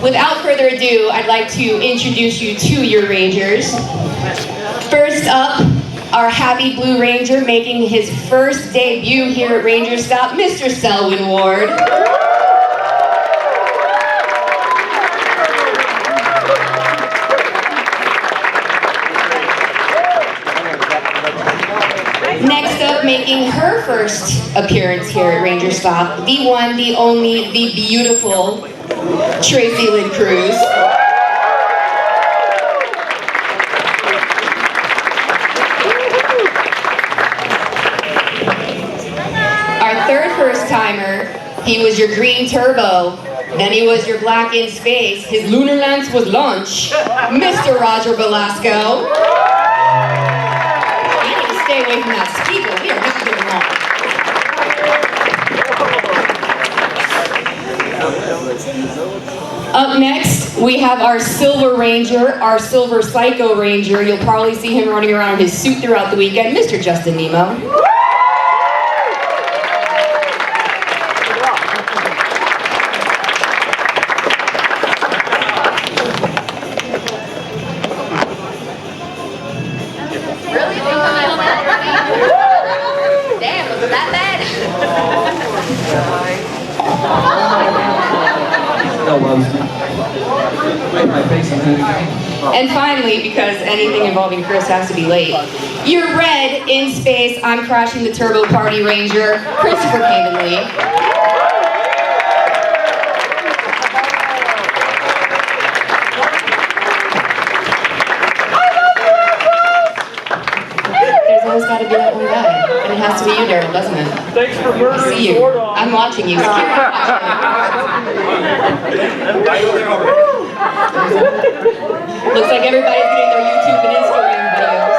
Without further ado, I'd like to introduce you to your Rangers. First up, our happy Blue Ranger making his first debut here at RangerStop, Mr. Selwyn Ward. Next up, making her first appearance here at RangerStop, the one, the only, the beautiful Tracy Lynn Cruz. Our third first timer, he was your green turbo, then he was your black in space, his lunar lance was lunch, Mr. Velasco. Stay away from that steeple. We are not getting along. Up next, we have our Silver Ranger, our Silver Psycho Ranger. You'll probably see him running around in his suit throughout the weekend, Mr. Justin Nimmo. Damn, was it that bad? And finally, because anything involving Chris has to be late, your red in space, I'm crashing the turbo party Ranger, Christopher Khayman. There's always got to be that one guy. And it has to be you, Daryl, doesn't it? Thanks for murdering See you. I'm watching you. Looks like everybody's getting their YouTube and Instagram videos.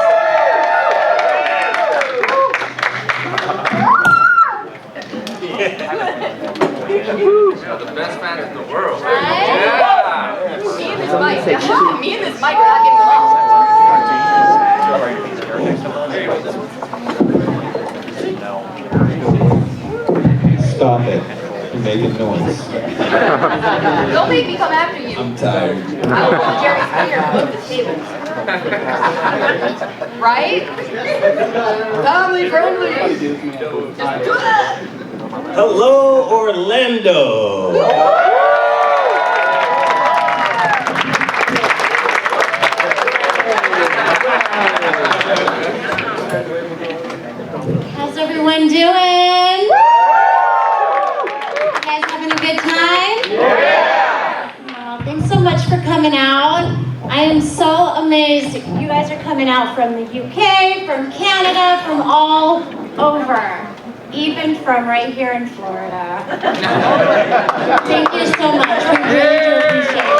The best fans in the world. Right? Yeah. Me and this mic. Me and this mic are not getting along. Stop it. You're making noise. Don't make me come after you. I'm tired. I will pull Jerry Springer and flip the table. Right? Family friendly. Just do that. Hello, Orlando. How's everyone doing? You guys having a good time? Yeah! Oh, thanks so much for coming out. I am so amazed. You guys are coming out from the UK, from Canada, from all over. Even from right here in Florida. Thank you so much. We really do appreciate it.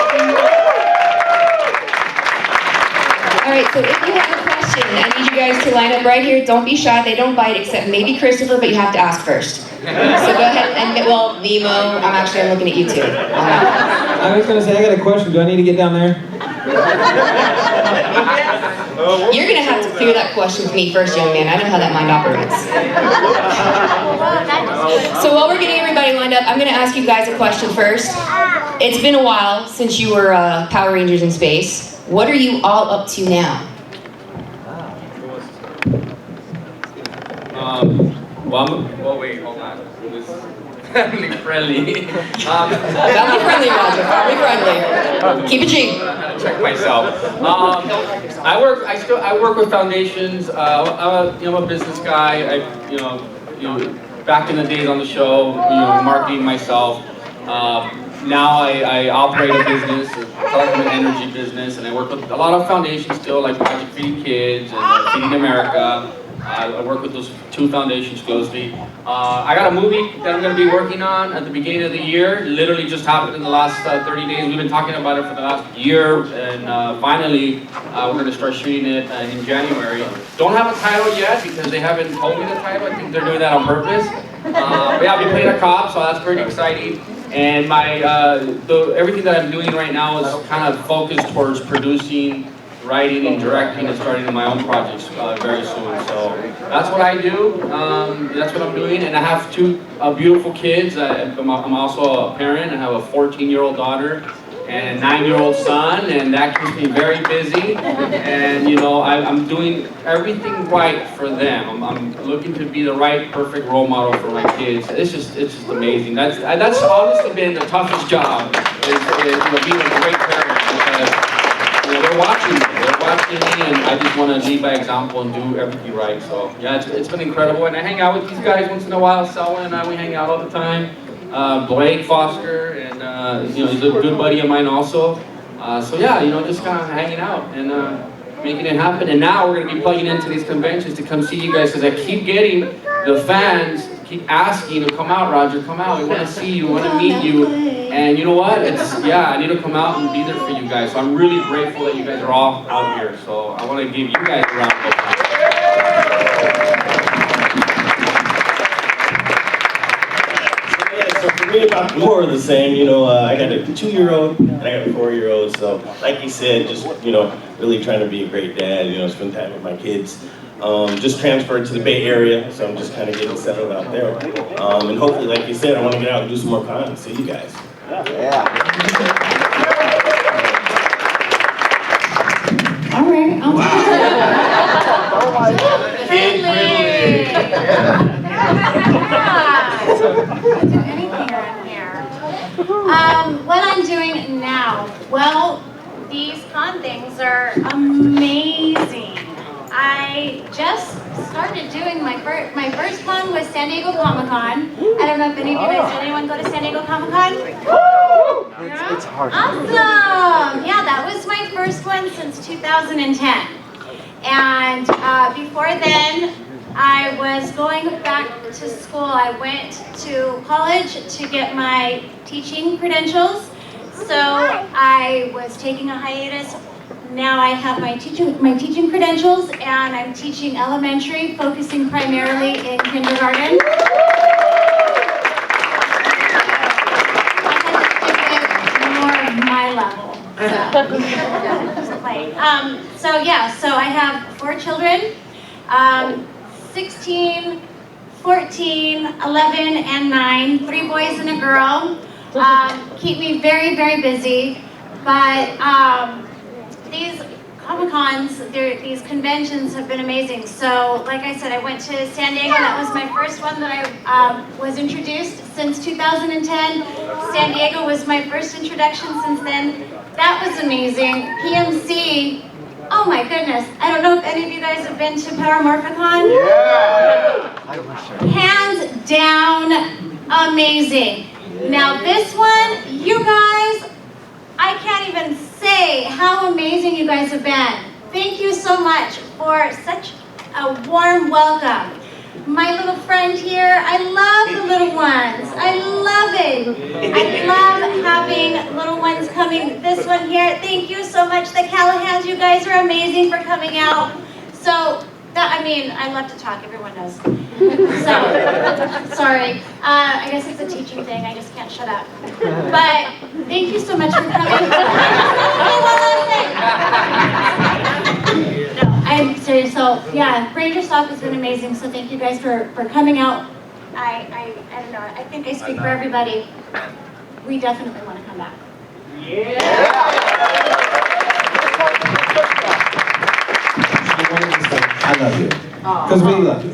All right, so if you have a question, I need you guys to line up right here. Don't be shy. They don't bite, except maybe Christopher, but you have to ask first. So go ahead and, well, Nimmo, I'm looking at you too. I was going to say, I got a question. Do I need to get down there? You're going to have to clear that question with me first, young man. I know how that mind operates. So while we're getting everybody lined up, I'm going to ask you guys a question first. It's been a while since you were Power Rangers in space. What are you all up to now? Well, wait, hold on. Family friendly. Family friendly, Roger. Family friendly. Keep it cheap. I had to check myself. I work with foundations. I'm a business guy. Back in the days on the show, marketing myself. Now I operate a business, a telecom energy business, and I work with a lot of foundations still, like Project Feeding Kids and Feeding America. I work with those two foundations closely. I got a movie that I'm going to be working on at the beginning of the year. Literally just happened in the last 30 days. We've been talking about it for the last year, and finally we're going to start shooting it in January. Don't have a title yet because they haven't told me the title. I think they're doing that on purpose. But yeah, I'll be playing a cop, so that's pretty exciting. And my everything that I'm doing right now is kind of focused towards producing, writing, and directing, and starting my own projects very soon. So that's what I do. That's what I'm doing. And I have two beautiful kids. I'm also a parent. I have a 14-year-old daughter and a 9-year-old son, and that keeps me very busy. And you know, I'm doing everything right for them. I'm looking to be the right, perfect role model for my kids. It's just amazing. That's honestly been the toughest job, is you know, being a great parent, because you know, they're watching me, and I just want to lead by example and do everything right. So yeah, it's been incredible, and I hang out with these guys once in a while. Selwyn and I, we hang out all the time. Blake Foster, and you know, he's a good buddy of mine also. So yeah, you know, just kind of hanging out and making it happen. And now we're going to be plugging into these conventions to come see you guys, because I keep getting the fans keep asking to come out, Roger, come out. We want to see you, we want to meet you. And you know what? I need to come out and be there for you guys. So I'm really grateful that you guys are all out here. So I want to give you guys a round of applause. So for me, about more of the same, you know, I got a 2-year-old and I got a 4-year-old, so like you said, just, you know, really trying to be a great dad, you know, spend time with my kids. Just transferred to the Bay Area, so I'm just kind of getting settled out there. And hopefully, like you said, I want to get out and do some more con, see you guys. Yeah. All right. Do anything around here. What I'm doing now, well, these con things are amazing. I just started doing my first con was San Diego Comic-Con. I don't know if any of you guys, did anyone go to San Diego Comic-Con? Yeah? It's hard. Awesome! Yeah, that was my first one since 2010. And before then, I was going back to school. I went to college to get my teaching credentials. So I was taking a hiatus. Now I have my teaching credentials, and I'm teaching elementary, focusing primarily in kindergarten. More of my level. So I have 4 children, 16, 14, 11, and 9, 3 boys and a girl. Keep me very, very busy, but these Comic-Cons, these conventions have been amazing. So, like I said, I went to San Diego. That was my first one that I was introduced since 2010. San Diego was my first introduction since then. That was amazing. PMC, oh my goodness. I don't know if any of you guys have been to Paramorphicon. Yeah! Hands down, amazing. Now this one, you guys, I can't even say how amazing you guys have been. Thank you so much for such a warm welcome. My little friend here, I love the little ones. I love it. I love having little ones coming. This one here, thank you so much. The Callahans, you guys are amazing for coming out. So, I love to talk, everyone knows. So, sorry. I guess it's a teaching thing, I just can't shut up. But, thank you so much for coming. No, I'm serious. So, yeah, RangerStop has been amazing, so thank you guys for coming out. I don't know, I think I speak for everybody. We definitely want to come back. I love you. Because we love you.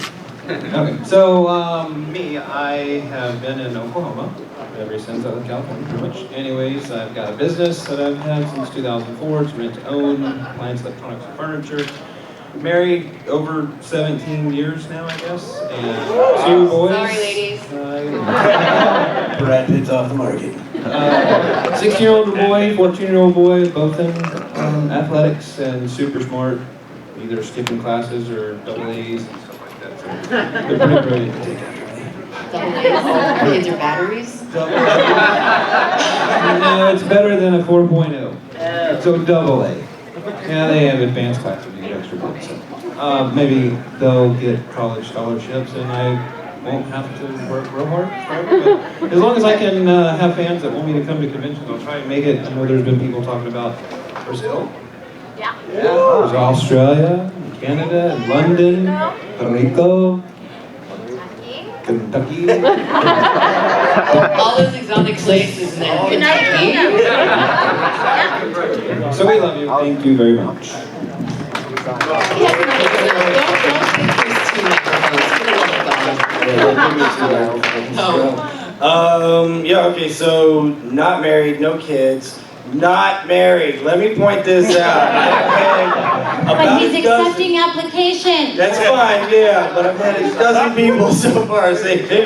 Okay, so me, I have been in Oklahoma ever since I was in California, pretty much. Anyways, I've got a business that I've had since 2004. It's rent to own, appliance, electronics, and furniture. Married over 17 years now, I guess, and 2 boys. Sorry, ladies. Brad Pitt's off the market. 16-year-old boy, 14-year-old boy, both in athletics and super smart, either skipping classes or double A's and stuff like that. So they're pretty brilliant to take after me. Double A's? Kids are batteries? Double A. No, it's better than a 4.0. So double A. Yeah, they have advanced classes, you get extra points. So, maybe they'll get college scholarships and I won't have to work real hard forever. But as long as I can have fans that want me to come to conventions, I'll try and make it. I know there's been people talking about Brazil. Yeah. There's Australia, Canada, London, Puerto Rico, Kentucky. All those exotic places and then Kentucky. So we love you. Thank you very much. Yeah, okay, so not married, no kids, not married. Let me point this out. But he's accepting applications. That's fine, yeah, but I've had a dozen people so far say, hey,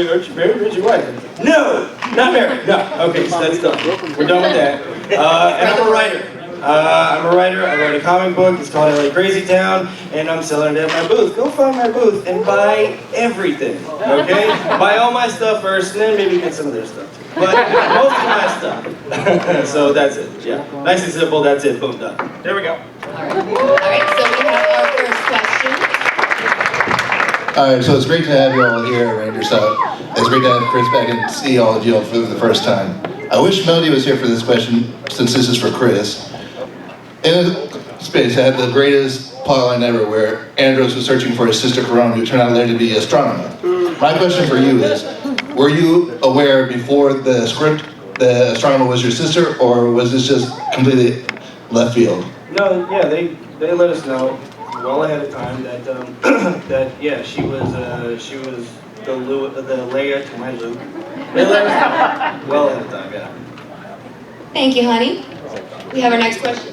aren't you married? Where's your wife? No, not married, no. Okay, so that's done. We're done with that. And I'm a writer. I write a comic book, it's called LA Crazy Town, and I'm selling it at my booth. Go find my booth and buy everything, okay? Buy all my stuff first, and then maybe get some of their stuff too. But most of my stuff. So that's it, yeah. Nice and simple, that's it, boom, done. There we go. Alright, so we have our first question. Alright, so it's great to have you all here at RangerStop. It's great to have Chris back and see all of you all for the first time. I wish Melody was here for this question, since this is for Chris. In space, I had the greatest plotline ever where Andros was searching for his sister Corona, who turned out later to be an astronomer. My question for you is, were you aware before the script the astronomer was your sister, or was this just completely left field? No, yeah, they let us know well ahead of time that that yeah, she was the Leia to my Luke. They let us know well ahead of time, yeah. Thank you, honey. We have our next question.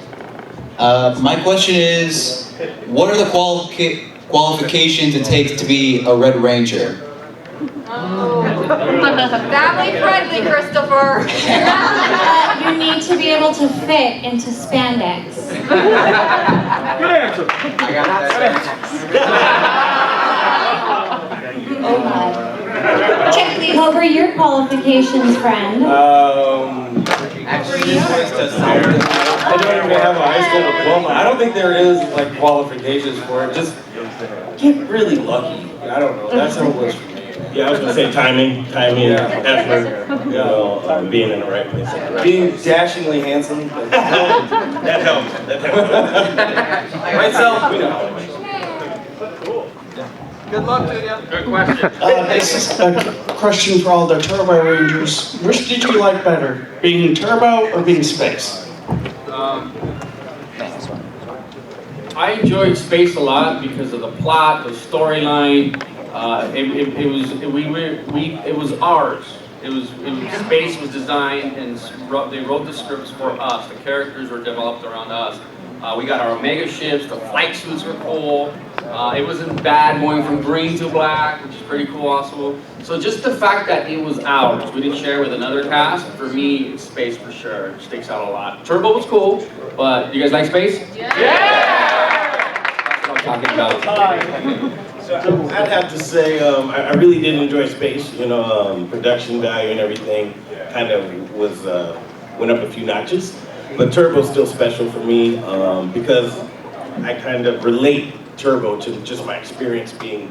My question is, what are the qualifications it takes to be a Red Ranger? Family friendly, Christopher. You need to be able to fit into spandex. Good answer. Oh my. What were your qualifications, friend? Actually, I don't even have a high school diploma. I don't think there is like qualifications for it. Just get really lucky. I don't know. That's how it was for me. Yeah, I was gonna say timing, effort, you know, being in the right place. Being dashingly handsome. That helps. Right, Selwyn? We know. Good luck to you. Good question. This is a question for all the Turbo Rangers. Which did you like better, being Turbo or being Space? I enjoyed Space a lot because of the plot, the storyline. It was ours. Space was designed and they wrote the scripts for us. The characters were developed around us. We got our Omega ships, the flight suits were cool. It wasn't bad going from green to black, which is pretty cool also. So just the fact that it was ours, we didn't share with another cast, for me, Space for sure sticks out a lot. Turbo was cool, but you guys like Space? Yeah! That's what I'm talking about. So I'd have to say, I really did enjoy Space. You know, production value and everything kind of was went up a few notches. But Turbo's still special for me because I kind of relate Turbo to just my experience being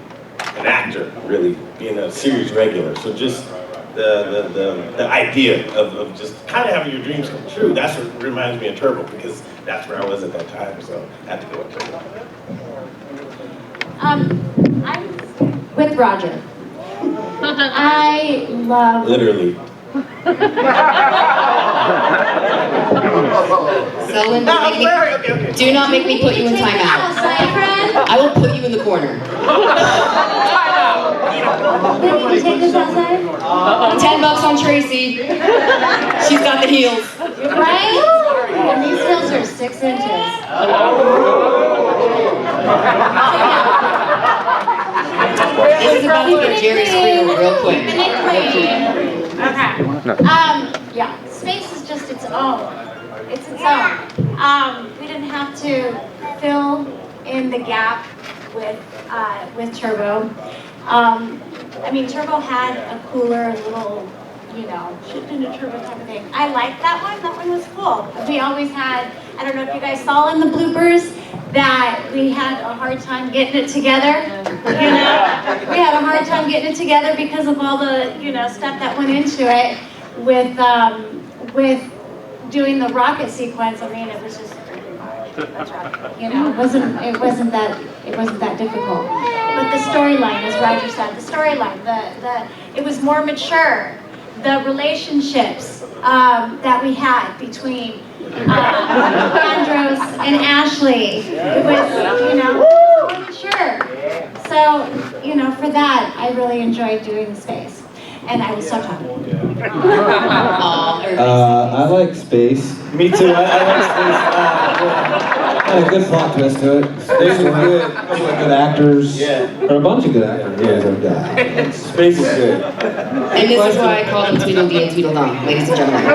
an actor, really being a series regular. So just the idea of just kind of having your dreams come true. That's what reminds me of Turbo because that's where I was at that time. So I had to go with Turbo. I'm with Roger. I love... Literally. Selwyn, do not make me put you in timeout. I will put you in the corner. We need to take this outside? $10 on Tracy. She's got the heels. Right? And these heels are 6 inches. This is about to get Jerry squealing real quick. Okay. Yeah, Space is just its own. It's its own. We didn't have to fill in the gap with Turbo. I mean, Turbo had a cooler little, you know, shift into Turbo type of thing. I liked that one. That one was cool. We always had, I don't know if you guys saw in the bloopers, that we had a hard time getting it together. You know, we had a hard time getting it together because of all the, you know, stuff that went into it with doing the rocket sequence. I mean, it was just, you know, it wasn't that difficult. But the storyline, as Roger said, the storyline, it was more mature. The relationships that we had between Andros and Ashley, it was, more mature. So, for that, I really enjoyed doing the space. And I was so happy. I like space. Me too, I like space. Had a good plot twist to it. Space was good. A couple of good actors. Yeah. Or a bunch of good actors. Yeah. Space is good. And this is why I call them Tweedledee and Tweedledum, ladies and gentlemen.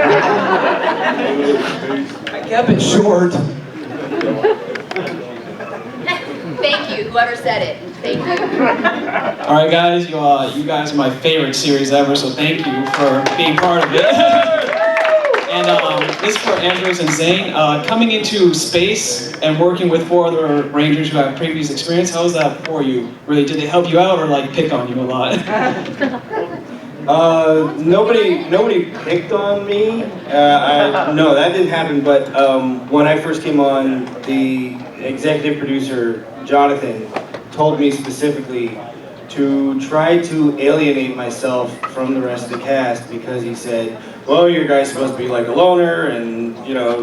I kept it short. Thank you, whoever said it. Thank you. All right, guys, you guys are my favorite series ever, so thank you for being part of it. And this is for Andros and Zane. Coming into space and working with 4 other Rangers who have previous experience, how was that for you? Really, did they help you out or like pick on you a lot? Nobody picked on me. No, that didn't happen. But when I first came on, the executive producer Jonathan told me specifically to try to alienate myself from the rest of the cast because he said, well, your guy's supposed to be like a loner and,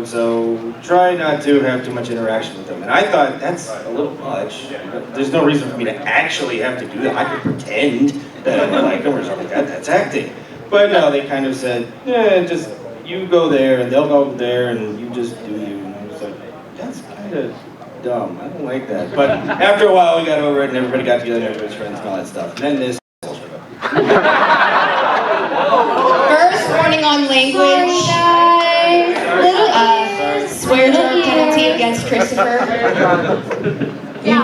so try not to have too much interaction with them. And I thought, that's a little much. There's no reason for me to actually have to do that. I could pretend that I like them or something like that. That's acting. But no, they kind of said, just you go there and they'll go there and you just do you. And I was like, that's kind of dumb. I don't like that. But after a while, we got over it and everybody got together and everybody's friends and all that stuff. And then this. First warning on language. Swear jar penalty against Christopher.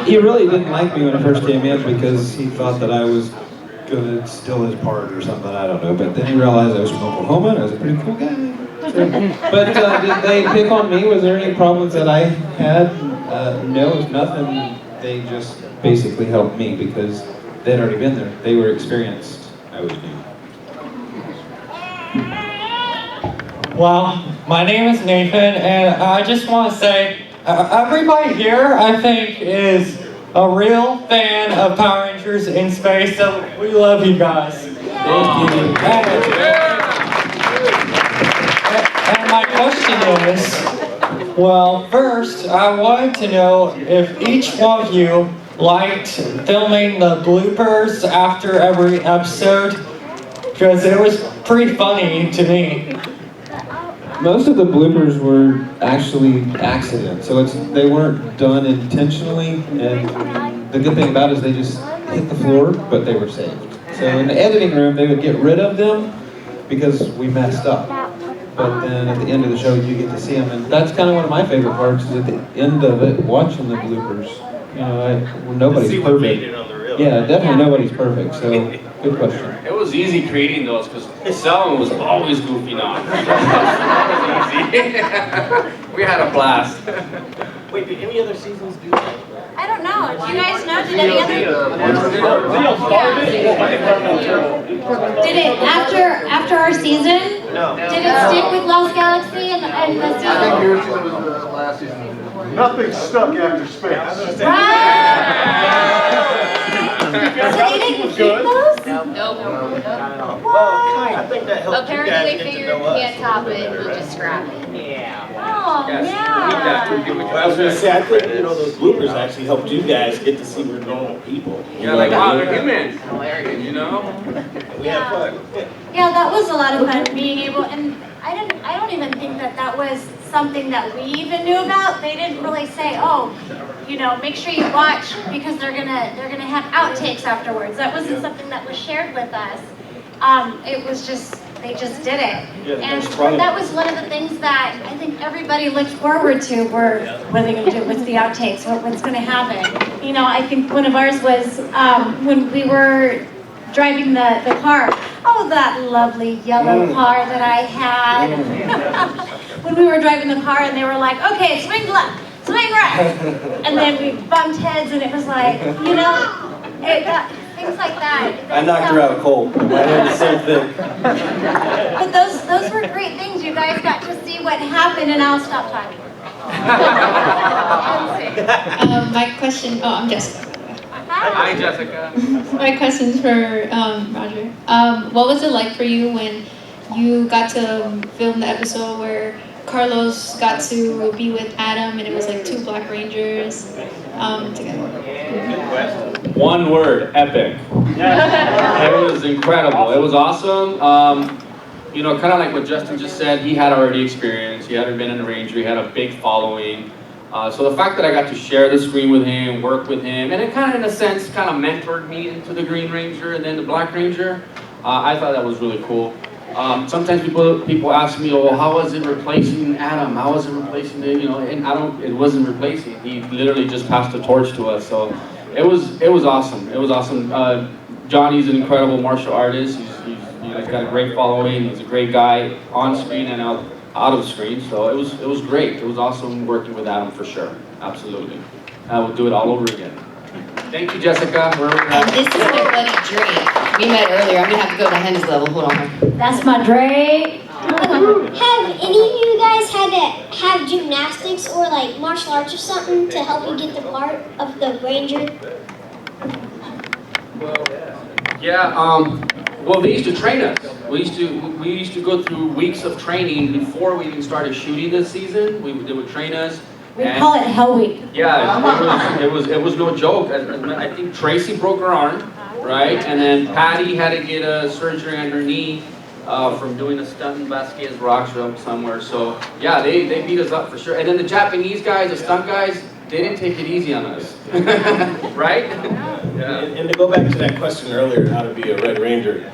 He really didn't like me when I first came in because he thought that I was gonna steal his part or something, I don't know. But then he realized I was from Oklahoma and I was a pretty cool guy. But did they pick on me? Was there any problems that I had? No, it was nothing. They just basically helped me because they'd already been there. They were experienced. I was new. Well, my name is Nathan, and I just want to say, everybody here, I think, is a real fan of Power Rangers in space, so we love you guys. Thank you. And my question is, well, first, I wanted to know if each one of you liked filming the bloopers after every episode, because it was pretty funny to me. Most of the bloopers were actually accidents, so they weren't done intentionally, and the good thing about it is they just hit the floor, but they were saved. So in the editing room, they would get rid of them because we messed up. But then at the end of the show, you get to see them, and that's kind of one of my favorite parts, is at the end of it, watching the bloopers. Nobody's perfect. Yeah, definitely nobody's perfect, so good question. It was easy creating those because Selwyn was always goofing off. That was easy. We had a blast. Wait, did any other seasons do that? I don't know. Do you guys know? Did any other? Did it after our season? No. Did it stick with Lost Galaxy and the season? I think yours was the last season. Nothing stuck after space. So they didn't keep those? No. Well, I think that helped Apparently you guys they get to figured know we us. can't top it, we'll just scrap it. Oh, Yes. yeah. Well, I was going to say, I think, those bloopers actually helped you guys get to see we're normal people. Yeah, like, wow, they're humans. Hilarious, We had fun. Yeah, that was a lot of fun being able, and I don't even think that was something that we even knew about. They didn't really say, oh, make sure you watch because they're gonna have outtakes afterwards. That wasn't something that was shared with us. It was just, they just did it. Yeah, And that's funny. that was one of the things that I think everybody looked forward to were, what are they gonna do? What's the outtakes? What's gonna happen? I think one of ours was when we were driving the car. Oh, that lovely yellow car that I had. When we were driving the car and they were like, okay, swing left, swing right. And then we bumped heads and it was like, things like that. I knocked her out cold. My head is so thick. But those were great things. You guys got to see what happened and I'll stop talking. My question, I'm Jessica. Hi. Hi, Jessica. My question's for Roger. What was it like for you when you got to film the episode where Carlos got to be with Adam and it was like 2 Black Rangers together? One word, epic. It was incredible. It was awesome. You know, kind of like what Justin just said, he had already experienced. He hadn't been in a Ranger. He had a big following. So the fact that I got to share the screen with him, work with him, and it kind of, in a sense, kind of mentored me into the Green Ranger and then the Black Ranger, I thought that was really cool. Sometimes people ask me, oh, how was it replacing Adam? How was it replacing the, you know, and it wasn't replacing. He literally just passed the torch to us. So it was awesome. It was awesome. Johnny's an incredible martial artist. He's got a great following. He's a great guy on screen and out of screen. So it was great. It was awesome working with Adam for sure. Absolutely. I would do it all over again. Thank you, Jessica. And this is my buddy Drake. We met earlier. I'm gonna have to go to Hen's level. Hold on. That's my Drake. Have any of you guys had to have gymnastics or like martial arts or something to help you get the part of the Ranger? Yeah. Well, they used to train us. We used to go through weeks of training before we even started shooting this season. They would train us. We call it Hell Week. Yeah, it was no joke. I think Tracy broke her arm, right? And then Patty had to get a surgery on her knee from doing a stunt in Vasquez Rocks somewhere. So yeah, they beat us up for sure. And then the Japanese guys, the stunt guys, they didn't take it easy on us, right? Yeah. And to go back to that question earlier, how to be a Red Ranger,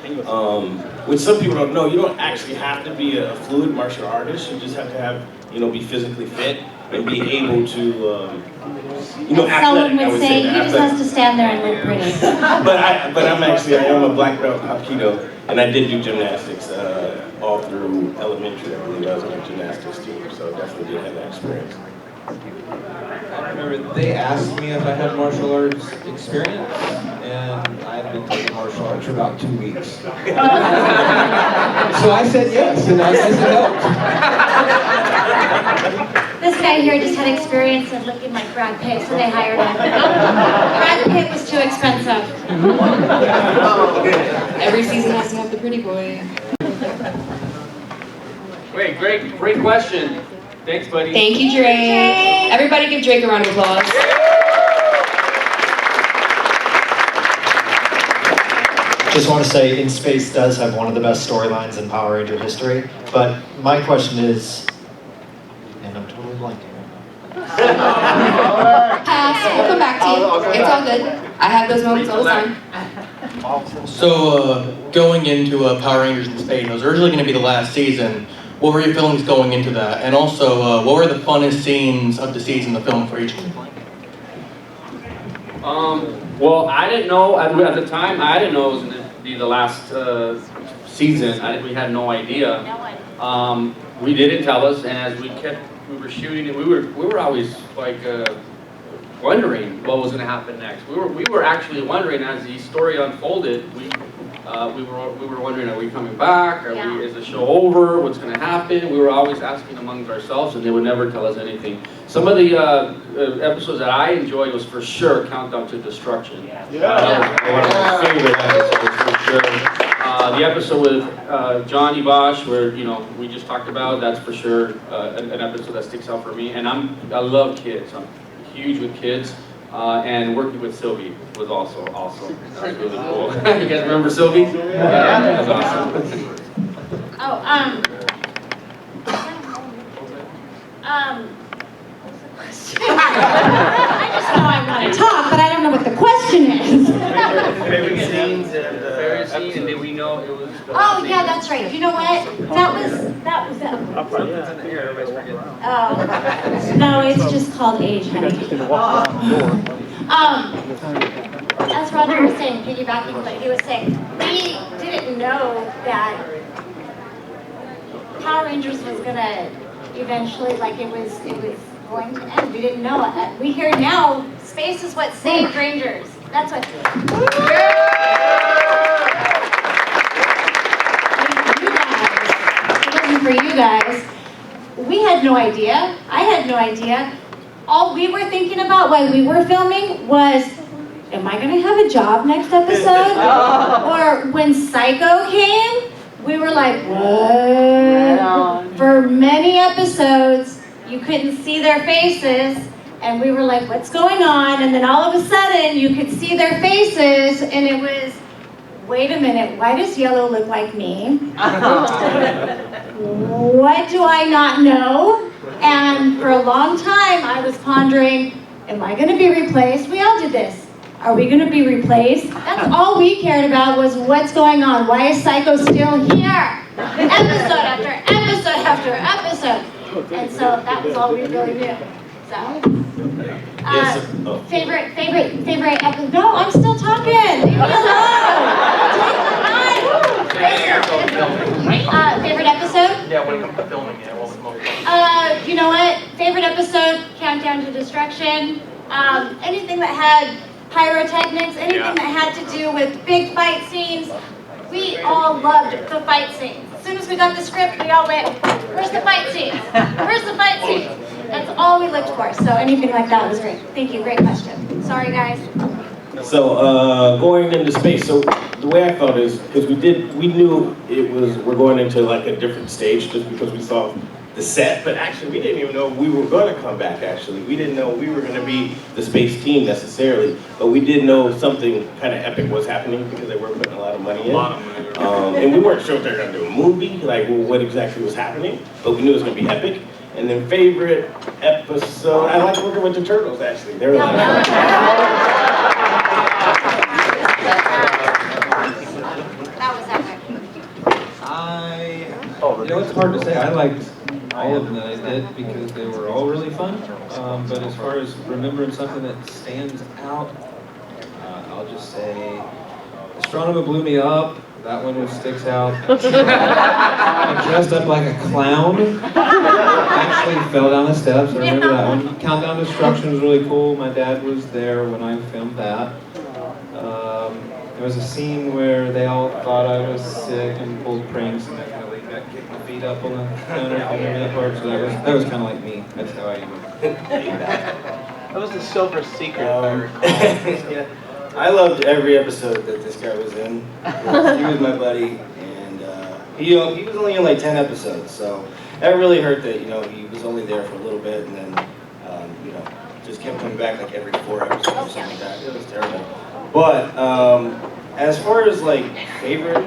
which some people don't know, you don't actually have to be a fluid martial artist. You just have to have, be physically fit and be able to, athletic. Selwyn I would would say, he athletic. just has to stand there and look pretty. But I am a black belt Hapkido, and I did do gymnastics all through elementary. I believe I was on the gymnastics team, so definitely did have that experience. I remember they asked me if I had martial arts experience, and I'd been taking martial arts for about 2 weeks. So I said yes, and I guess it helped. This guy here just had experience of looking like Brad Pitt, so they hired him. Brad Pitt was too expensive. Every season has to have the pretty boy. Wait, great question. Thanks, buddy. Thank you, Drake. Everybody give Drake a round of applause. Just want to say, In Space does have one of the best storylines in Power Ranger history, but my question is, and I'm totally blanking. Pass. We'll come back to you. It's all good. I have those moments all the time. So, going into Power Rangers in Space, it was originally going to be the last season. What were your feelings going into that? And also, what were the funnest scenes of the season to film for each one? Well, I didn't know, at the time, I didn't know it was going to be the last season. We had no idea. We didn't tell us, and as we were shooting it, we were always like wondering what was going to happen next. We were actually wondering as the story unfolded. We were wondering, are we coming back? Is the show over? What's going to happen? We were always asking amongst ourselves, and they would never tell us anything. Some of the episodes that I enjoyed was for sure Countdown to Destruction. That was one of my favorite episodes for sure. The episode with Johnny Bosch, where we just talked about, that's for sure an episode that sticks out for me. And I love kids. I'm huge with kids. And working with Sylvie was also awesome. That was really cool. You guys remember Sylvie? Yeah, that was awesome. I just know I want to talk, but I don't know what the question is. Favorite scenes and favorite scene, and did we know it was? Oh yeah, that's right. You know what? That was. Oh no, it's just called age, honey. As Roger was saying, piggybacking what he was saying, we didn't know that Power Rangers was gonna eventually, it was going to end. We didn't know it. We hear now, space is what saved Rangers. That's what. For you guys, we had no idea. I had no idea. All we were thinking about while we were filming was am I gonna have a job next episode? Or when Psycho came, we were like, what? For many episodes, you couldn't see their faces, and we were like, what's going on? And then all of a sudden, you could see their faces, and it was, wait a minute, why does Yellow look like me? What do I not know? And for a long time, I was pondering, am I gonna be replaced? We all did this. Are we gonna be replaced? That's all we cared about was what's going on. Why is Psycho still here? Episode after episode after episode. And so that was all we really knew. So, favorite episode? No, I'm still talking. Leave me alone. Favorite episode? Yeah, when it comes to filming it, what was most fun? You know what? Favorite episode, Countdown to Destruction. Anything that had pyrotechnics, anything that had to do with big fight scenes. We all loved the fight scenes. As soon as we got the script, we all went, where's the fight scenes? Where's the fight scenes? That's all we looked for. So anything like that was great. Thank you, great question. Sorry guys. So going into space, so the way I felt is, because we knew we're going into like a different stage just because we saw the set, but actually we didn't even know we were going to come back actually. We didn't know we were going to be the space team necessarily, but we did know something kind of epic was happening because they were putting a lot of money in. And we weren't sure if they were going to do a movie, like what exactly was happening, but we knew it was going to be epic. And then favorite episode, I like working with the turtles actually. They were like, That was epic. You know, it's hard to say. I liked all of them that I did because they were all really fun. But as far as remembering something that stands out, I'll just say Astronomer blew me up. That one sticks out. I dressed up like a clown. I actually fell down the steps. I remember that one. Countdown to Destruction was really cool. My dad was there when I filmed that. There was a scene where they all thought I was sick and pulled pranks and I kind of laid back, kicked my feet up on the counter. I remember that part, so that was kind of like me. That's how I even did that. That was the Silver Secret, if I recall. Yeah. I loved every episode that this guy was in. He was my buddy, and he was only in like 10 episodes, so that really hurt that, he was only there for a little bit, and then, just kept coming back like every 4 episodes or something like that. It was terrible. But, as far as like favorite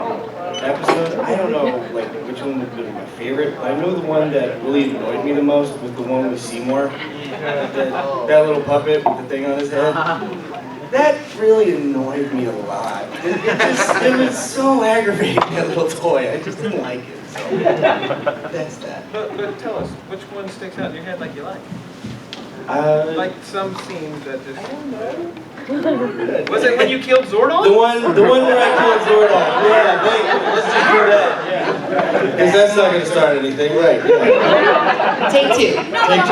episode, I don't know like which one would be my favorite. I know the one that really annoyed me the most was the one with Seymour. That little puppet with the thing on his head. That really annoyed me a lot. It was so aggravating, that little toy. I just didn't like it. So that's that. But tell us, which one sticks out in your head like you like? Like some scenes that just... I don't know. Was it when you killed Zordon? The one where I killed Zordon. Yeah, thank you. Let's just do that. Yeah. Because that's not going to start anything, right? Yeah. Take two. Take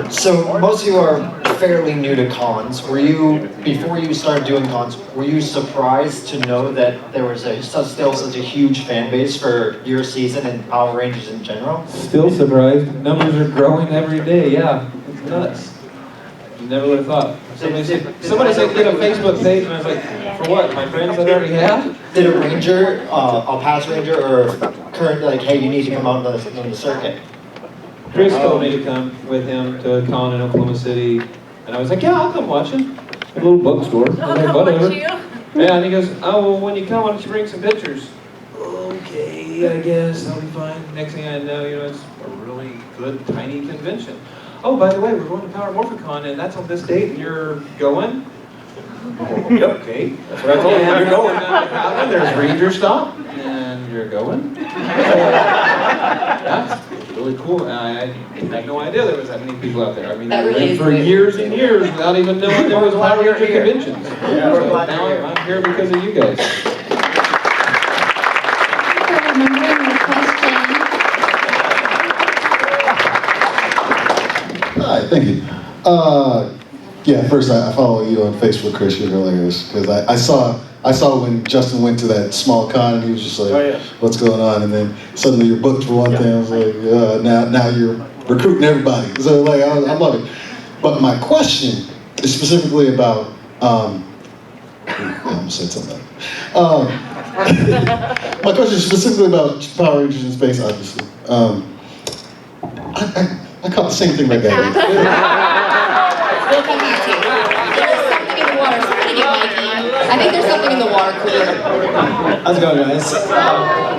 two. So most of you are fairly new to cons. Before you started doing cons, were you surprised to know that there was still such a huge fan base for your season and Power Rangers in general? Still surprised. Numbers are growing every day, yeah. It's nuts. Never would have thought. Somebody said get a Facebook page, and I was like, for what? My friends that I already have? Did a ranger, a past ranger, or current, like, hey, you need to come out on the circuit? Chris told me to come with him to a con in Oklahoma City, and I was like, yeah, I'll come watch him. A little bookstore. I was like, whatever. Yeah, and he goes, oh, well, when you come, why don't you bring some pictures? Okay, I guess I'll be fine. Next thing I know, it's a really good, tiny convention. Oh, by the way, we're going to Power Morphicon, and that's on this date, and you're going? Okay. That's what I told him. You're going. And there's RangerStop, and you're going? That's really cool. I had no idea there was that many people out there. I mean, I went for years and years without even knowing there was Power Ranger conventions. Yeah, so now I'm here because of you guys. Hi, thank you. Yeah, first I follow you on Facebook, Chris. You're hilarious because I saw when Justin went to that small con and he was just like, oh, yeah. What's going on? And then suddenly you're booked for one thing. I was like, now you're recruiting everybody. So like I love it. But my question is specifically about I almost said something. My question is specifically about Power Rangers in space, obviously. I caught the same thing right there. We'll come back to you. There's something in the water. Somebody get Mikey. I think there's something in the water cooler. How's it going, guys?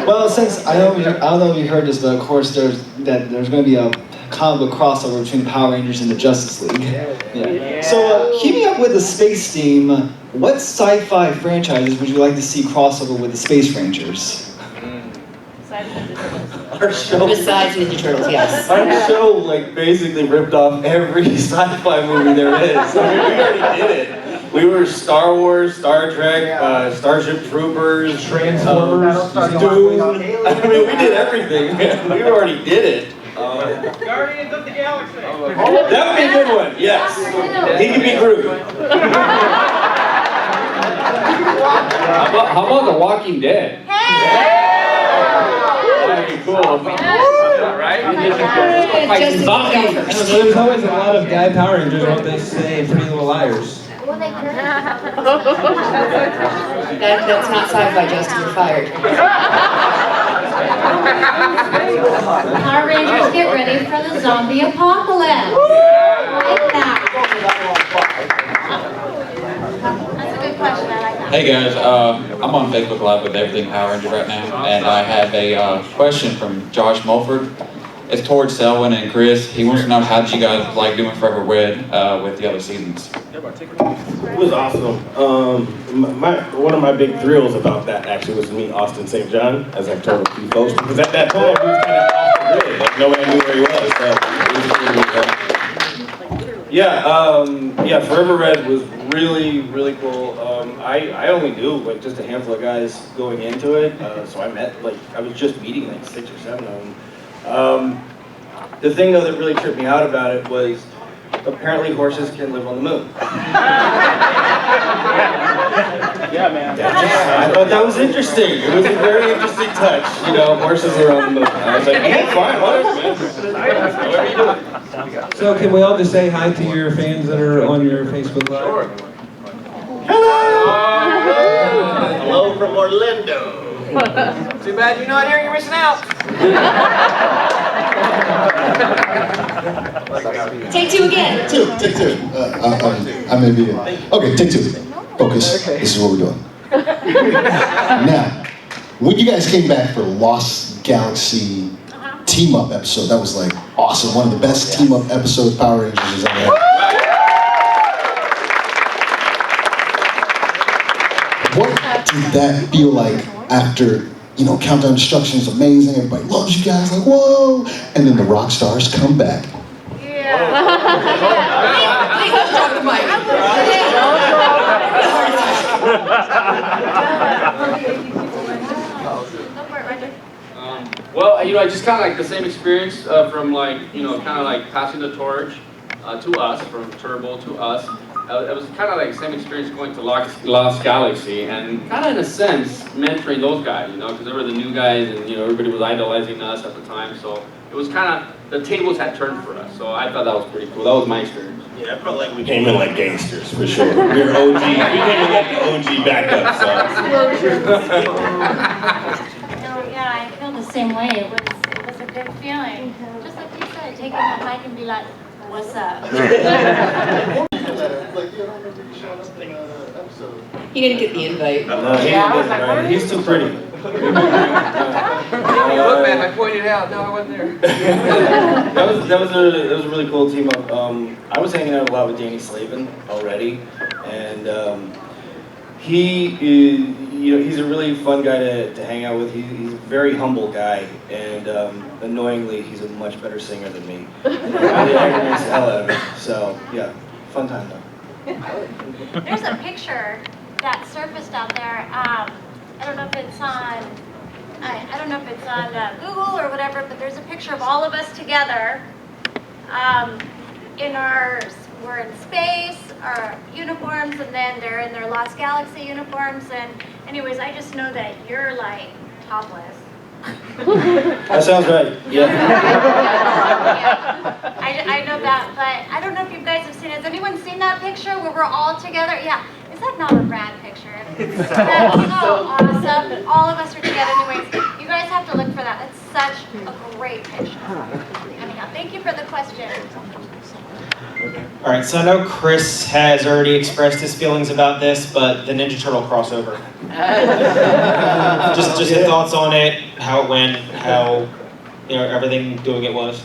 Well, since I don't know if you heard this, but of course there's going to be a kind of a crossover between Power Rangers and the Justice League. Yeah. So, keeping up with the space theme, what sci-fi franchises would you like to see crossover with the Space Rangers? Our show, Besides Ninja Turtles, yes. our show like basically ripped off every sci-fi movie there is. I mean, we already did it. We were Star Wars, Star Trek, Starship Troopers, Transformers, Dune. I mean, we did everything. We already did it. Guardians of the Galaxy. That would be a good one. Yes, he could be Cruz. How about The Walking Dead? That'd be cool. Right? Just Zombies. There's always a lot of guy Power Rangers, what they say, Pretty Little Liars. That's not sci-fi, Justin. You're fired. Power Rangers, get ready for the zombie apocalypse. Like that. That's a good question. I like that. Hey guys, I'm on Facebook Live with Everything Power Rangers right now, and I have a question from Josh Mulford. It's towards Selwyn and Chris. He wants to know, how did you guys like doing Forever Wed with the other seasons? It was awesome. One of my big thrills about that actually was to meet Austin St. John, as I've told a few folks, because at that time he was kind of off the grid. Like nobody knew where he was. So it was Forever Red was really, really cool. I only knew like just a handful of guys going into it, so I was just meeting like 6 or 7 of them. The thing though that really tripped me out about it was apparently horses can live on the moon. Yeah, man. I thought that was interesting. It was a very interesting touch. You know, horses are on the moon. I was like, yeah, fine, whatever, man. Whatever you do. So can we all just say hi to your fans that are on your Facebook Live? Sure. Hello from Orlando. Too bad you're not here, you're missing out. Take two again. Take two. I may be in. Okay, take two. Focus. This is what we're doing. Now, when you guys came back for Lost Galaxy team-up episode, that was like awesome. One of the best team-up episodes Power Rangers has ever had. What did that feel like after, Countdown Destruction is amazing, everybody loves you guys, like, whoa, and then the rock stars come back. Well, I just kind of like the same experience from passing the torch to us, from Turbo to us. It was kind of like the same experience going to Lost Galaxy, and kind of in a sense mentoring those guys, because they were the new guys, and everybody was idolizing us at the time. So it was kind of, the tables had turned for us. So I thought that was pretty cool. That was my experience. Yeah, I felt like we came in like gangsters for sure. We were OG. We came in like the OG backup. So. Yeah, I feel the same way. It was a good feeling. Just like you said, taking that mic and be like, what's up? He didn't get the invite. No, he didn't get it right. He's too pretty. Look, man, I pointed out. No, I wasn't there. That was a really cool team up. I was hanging out a lot with Danny Slavin already, and he's a really fun guy to hang out with. He's a very humble guy, and annoyingly, he's a much better singer than me. It really aggravates the hell out of me. So yeah, fun time though. There's a picture that surfaced out there. I don't know if it's on. I don't know if it's on Google or whatever, but there's a picture of all of us together. We're in space, our uniforms, and then they're in their Lost Galaxy uniforms. And anyways, I just know that you're like topless. That sounds right. Yeah. I know that, but I don't know if you guys have seen it. anyone seen that picture where we're all together? Yeah. Is that not a rad picture? That's so awesome. All of us are together anyways. You guys have to look for that. It's such a great picture. Anyhow, thank you for the question. All right, so I know Chris has already expressed his feelings about this, but the Ninja Turtle crossover. just your thoughts on it, how it went, how everything doing it was.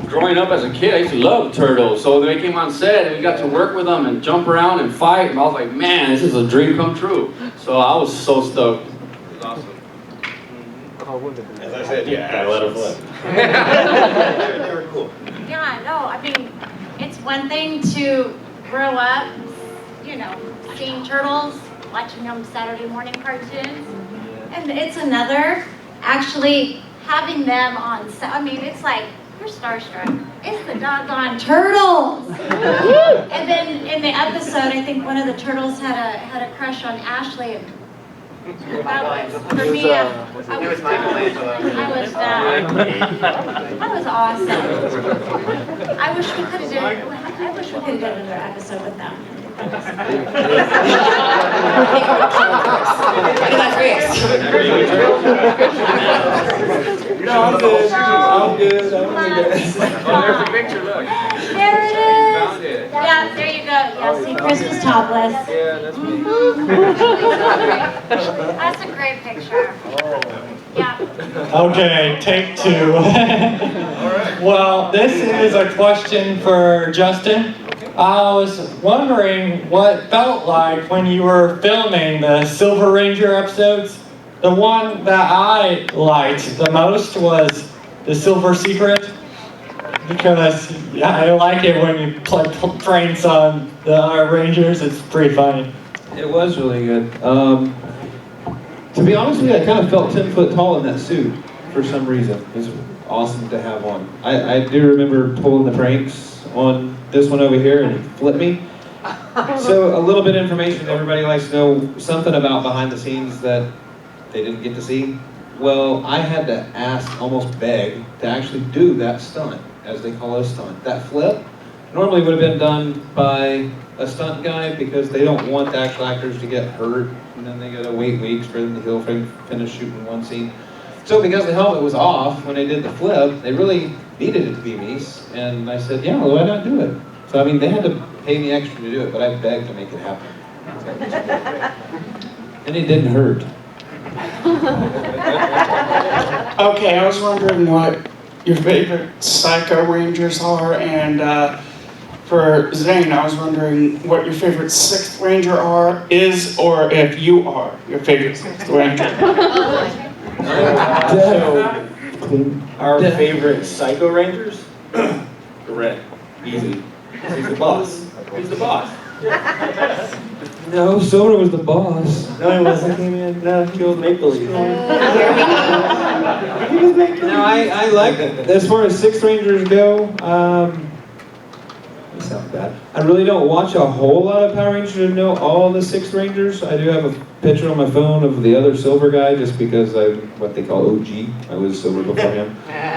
Growing up as a kid, I used to love turtles. So they came on set and we got to work with them and jump around and fight. And I was like, man, this is a dream come true. So I was so stoked. It was awesome. As I said, yeah, I had a lot of fun. They were cool. Yeah, no, I mean, it's one thing to grow up, seeing turtles, watching them Saturday morning cartoons, and it's another actually having them on set. I mean, it's like, you're starstruck. It's the doggone turtles! And then in the episode, I think one of the turtles had a crush on Ashley. That was, for me, I was awesome. I wish we could have done another episode with them. No, I'm good. I'm good. Oh, there's a picture, look. There it is. Found it. Yeah, there you go. Yeah, see, Chris was topless. Yeah, that's me. That's a great picture. Yeah. Okay, take two. Well, this is a question for Justin. I was wondering what it felt like when you were filming the Silver Ranger episodes. The one that I liked the most was the Silver Secret, because I like it when you play pranks on the Rangers. It's pretty funny. It was really good. To be honest with you, I kind of felt 10 foot tall in that suit for some reason. It was awesome to have on. I do remember pulling the pranks on this one over here and it flipped me. So a little bit of information everybody likes to know, something about behind the scenes that they didn't get to see. Well, I had to ask, almost beg, to actually do that stunt, as they call it a stunt. That flip normally would have been done by a stunt guy because they don't want the actual actors to get hurt and then they gotta wait weeks for them to heal, finish shooting one scene. So because the helmet was off when they did the flip, they really needed it to be me. And I said, yeah, well, why not do it? So I mean, they had to pay me extra to do it, but I begged to make it happen. And it didn't hurt. Okay, I was wondering what your favorite Psycho Rangers are, and for Zane, I was wondering what your favorite 6th Ranger is, or if you are your favorite 6th Ranger. Our favorite Psycho Rangers? Correct. Easy. He's the boss. He's the boss. No, Silver was the boss. No, he wasn't. He came in, killed Make-Believe. No, I like it. As far as 6 Rangers go, that sounds bad. I really don't watch a whole lot of Power Rangers to know all the 6 Rangers. I do have a picture on my phone of the other Silver guy just because I'm what they call OG. I was Silver before him.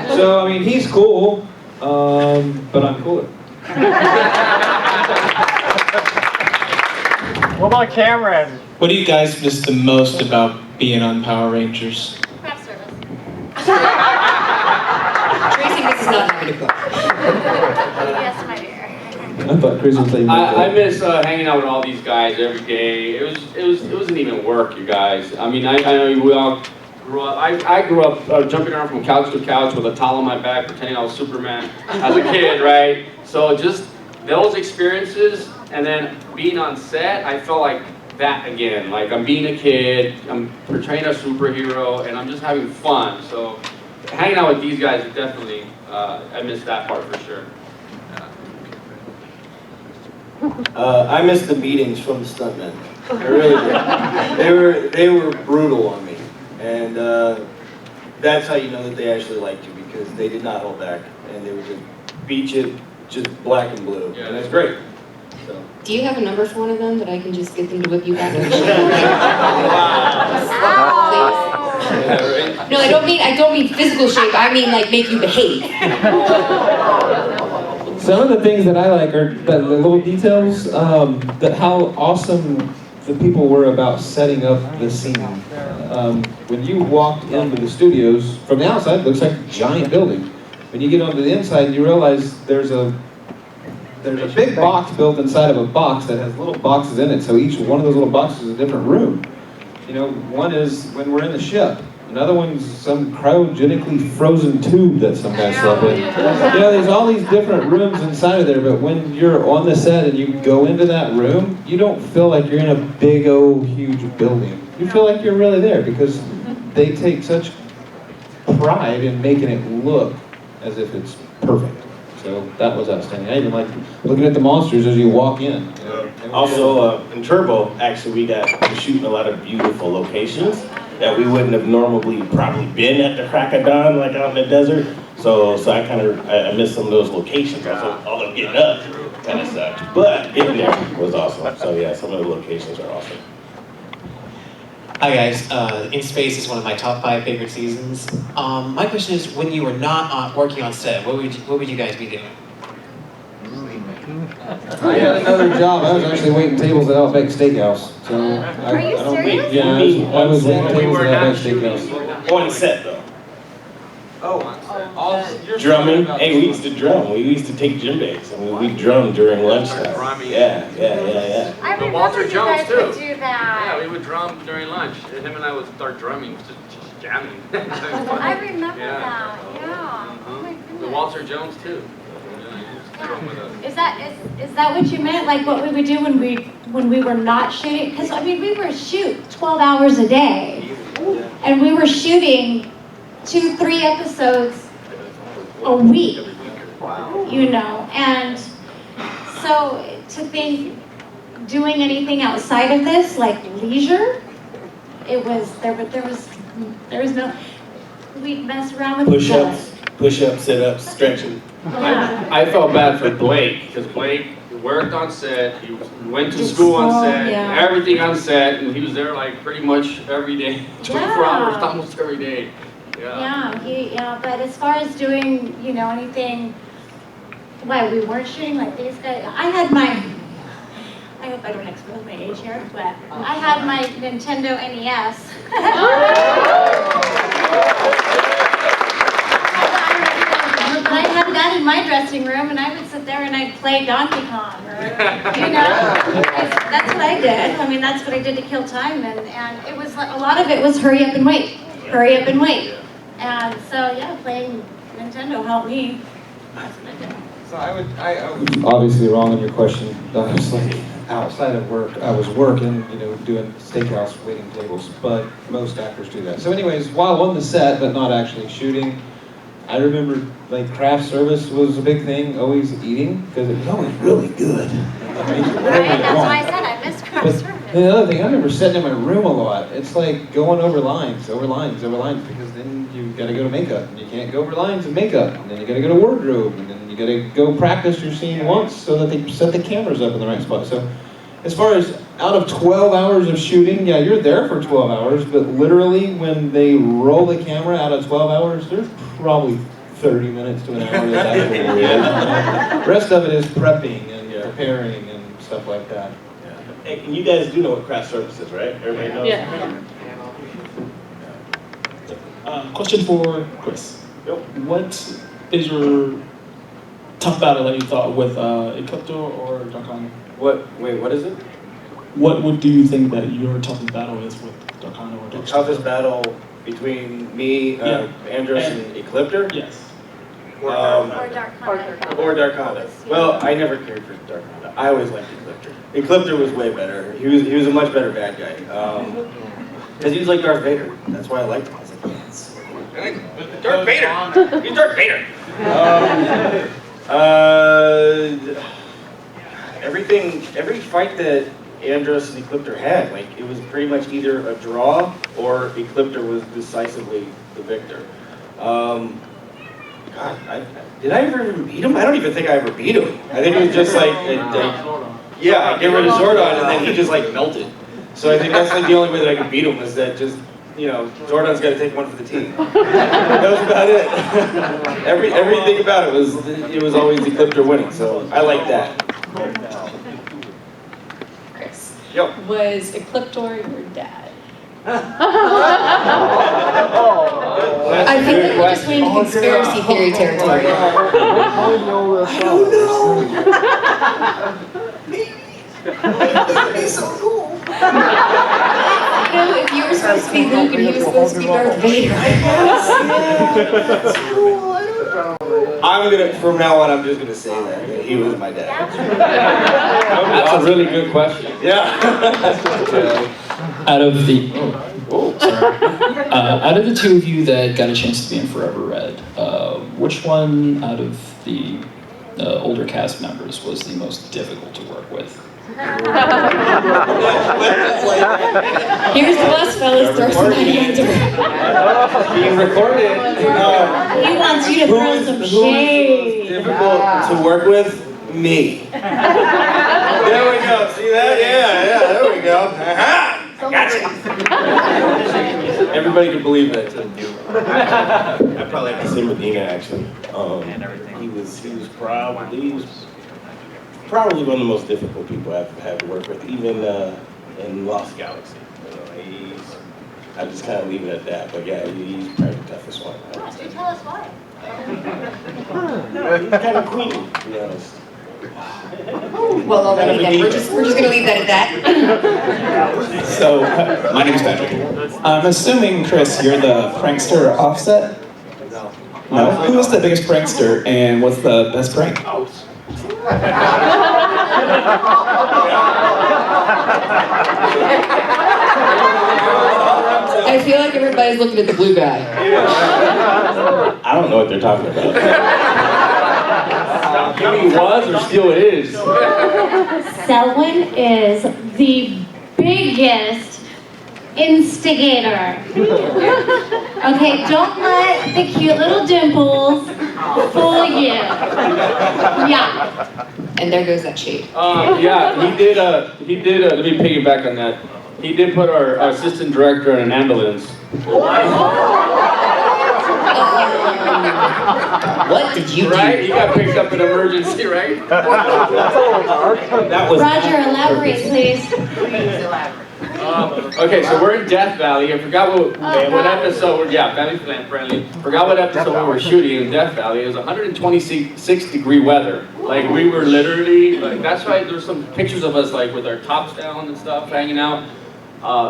So, I mean, he's cool, but I'm cooler. What about Cameron? What do you guys miss the most about being on Power Rangers? Craft service. Tracy misses not having to cook. Yes, my dear. I thought Chris was saying I miss hanging out with all these guys every day. It wasn't even work, you guys. I mean, I know we all grew up. I grew up jumping around from couch to couch with a towel on my back, pretending I was Superman as a kid, right? So just those experiences, and then being on set, I felt like that again. Like I'm being a kid, I'm portraying a superhero, and I'm just having fun. So hanging out with these guys is definitely, I miss that part for sure. I miss the meetings from the stuntmen. I really did. They were brutal on me, and that's how you know that they actually liked you, because they did not hold back, and they would just beat you just black and blue, and that's great. So. Do you have a number for one of them that I can just get them to whip you back? Please. No, I don't mean physical shape. I mean like make you behave. Some of the things that I like are the little details, that how awesome the people were about setting up the scene. When you walked into the studios, from the outside it looks like a giant building. When you get onto the inside, you realize there's a big box built inside of a box that has little boxes in it, so each one of those little boxes is a different room. You know, one is when we're in the ship. Another one's some cryogenically frozen tube that some guy slept in. You know, there's all these different rooms inside of there, but when you're on the set and you go into that room, you don't feel like you're in a big old huge building. You feel like you're really there because they take such pride in making it look as if it's perfect. So that was outstanding. I even like looking at the monsters as you walk in. You know? Also, in Turbo, actually, we got to shoot in a lot of beautiful locations that we wouldn't have normally probably been at the crack of dawn, like out in the desert. So I kind of I miss some of those locations. Also, although getting up kind of sucked, but getting there was awesome. So yeah, some of the locations are awesome. Hi guys, In Space is one of my top 5 favorite seasons. My question is, when you were not working on set, what would you guys be doing? I had another job. I was actually waiting tables at Outback Steakhouse. So Are you serious? Yeah, I was waiting tables at Outback Steakhouse. On set though. Oh, drumming. Hey, we used to drum. We used to take djembes. I mean, we drummed during lunchtime. Yeah. I The remember Walter you Jones guys too. would do that. Yeah, we would drum during lunch. Him and I would start drumming, just jamming. I remember Yeah. that. Yeah. Oh my goodness. The Walter Jones too. Drum with us. Is that what you meant? Like what we would do when we were not shooting? Because I mean, we were shoot 12 hours a day, and we were shooting 2-3 episodes a week. Wow. You know, and so to think doing anything outside of this, like leisure, there was no. We'd mess around with each other. Push-ups, sit-ups, stretching. Yeah. I felt bad for Blake, because Blake worked on set, he went to school on set, yeah. everything on set, and he was there like pretty much every day, 24 hours, almost every day. Yeah, but as far as doing, you know, anything, we weren't shooting like these guys. I hope I don't expose my age here, but I had my Nintendo NES. I had that in my dressing room, and I would sit there and I'd play Donkey Kong, or, you know, that's what I did. I mean, that's what I did to kill time, and it was like, a lot of it was hurry up and wait, and so yeah, playing Nintendo helped me. That's what I did. So I was obviously wrong on your question. I was like, outside of work, I was working, you know, doing steakhouse waiting tables, but most actors do that. So anyways, while on the set, but not actually shooting, I remember like craft service was a big thing, always eating, because it was always really good. Right, that's why I said I missed craft service. The other thing, I remember sitting in my room a lot. It's like going over lines, because then you gotta go to makeup, and you can't go over lines and makeup, and then you gotta go to wardrobe, and then you gotta go practice your scene once so that they set the cameras up in the right spot. So as far as out of 12 hours of shooting, yeah, you're there for 12 hours, but literally when they roll the camera out of 12 hours, there's probably 30 minutes to an hour that's actually real. The rest of it is prepping and preparing and stuff like that. Hey, and you guys do know what craft service is, right? Everybody knows? Yeah. Question for Chris. Yep. What is your tough battle that you thought with Ecliptor or Darkon? Wait, what is it? What do you think that your toughest battle is with Darkon or The Darkon? toughest battle between me, Andros, and Ecliptor? Yes. Or Darkon. Or Darkon. Well, I never cared for Darkon. I always liked Ecliptor. Ecliptor was way better. He was a much better bad guy. Because he was like Darth Vader. That's why I liked him. I was like, yes. Darth Vader! He's Darth Vader! Every fight that Andros and Ecliptor had, like, it was pretty much either a draw or Ecliptor was decisively the victor. Did I ever even beat him? I don't even think I ever beat him. I think it was just like, I get rid of Zordon and then he just like melted. So I think that's like the only way that I could beat him was that just you know, Jordan's got to take one for the team. That was about it. Everything about it was always Ecliptor winning, so I like that. Chris. Yep. Was Ecliptor your dad? I think that we just went into conspiracy theory territory. I don't know. He's so cool. You know, if you were supposed to be Luke and he was supposed to be Darth Vader. From now on, I'm just gonna say that he was my dad. That's a really good question. Yeah. Out of the out of the two of you that got a chance to be in Forever Red, which one out of the older cast members was the most difficult to work with? Here's the bus, fellas. Throw somebody under. Being recorded. He wants you to throw some shade. Difficult to work with? Me. There we go. See that? Yeah, there we go. Aha! Gotcha. Everybody can believe that too. I probably have to say Medina actually. He was probably one of the most difficult people I've had to work with, even in Lost Galaxy. You know, I just kind of leave it at that. But yeah, he's probably the toughest one. Why don't you tell us why? He's kind of queenie, to be honest. Well, already then. We're just gonna leave that at that. So, my name is Patrick. I'm assuming, Chris, you're the prankster Offset? No. Who was the biggest prankster, and what's the best prank? I feel like everybody's looking at the blue guy. I don't know what they're talking about. He was or still is. Selwyn is the biggest instigator. Okay, don't let the cute little dimples fool you. Yeah. And there goes that shade. Yeah, he did, let me piggyback on that. He did put our assistant director in an ambulance. What did you do? Right? He got picked up in emergency, right? That was Roger, elaborate, please. Okay, so we're in Death Valley. I forgot what episode. Yeah, family friendly. Forgot what episode we were shooting in Death Valley. It was 126-degree weather. Like we were literally like. That's why there's some pictures of us like with our tops down and stuff, hanging out.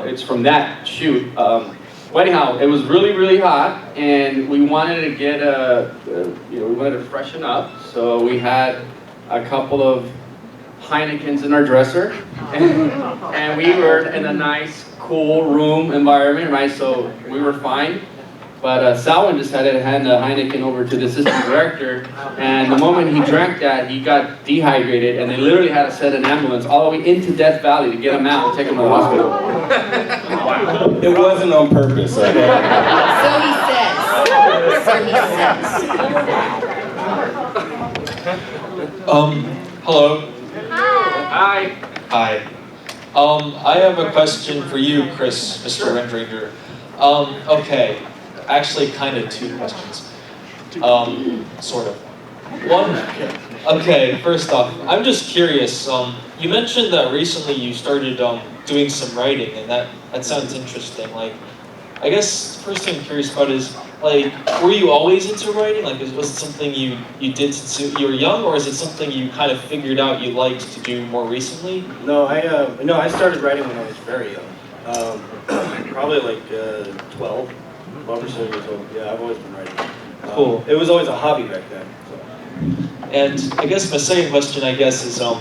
It's from that shoot. Well, anyhow, it was really, really hot, and we wanted to get we wanted to freshen up. So we had a couple of Heinekens in our dresser, and we were in a nice, cool room environment, right? So we were fine. But Selwyn decided to hand the Heineken over to the assistant director, and the moment he drank that, he got dehydrated, and they literally had to send an ambulance all the way into Death Valley to get him out and take him to the hospital. It wasn't on purpose. Okay? So he says. Hello. Hi. Hi. I have a question for you, Chris, Mr. Rendranger. Okay. Actually, kind of two questions. Sort of. One, okay, first off, I'm just curious. You mentioned that recently you started doing some writing, and that sounds interesting. Like, I guess the first thing I'm curious about is, like, were you always into writing? Like, was it something you did since you were young, or is it something you kind of figured out you liked to do more recently? No, I started writing when I was very young. Probably like 12 or so years old. Yeah, I've always been writing. Cool. It was always a hobby back then. So. And I guess my second question, I guess, is I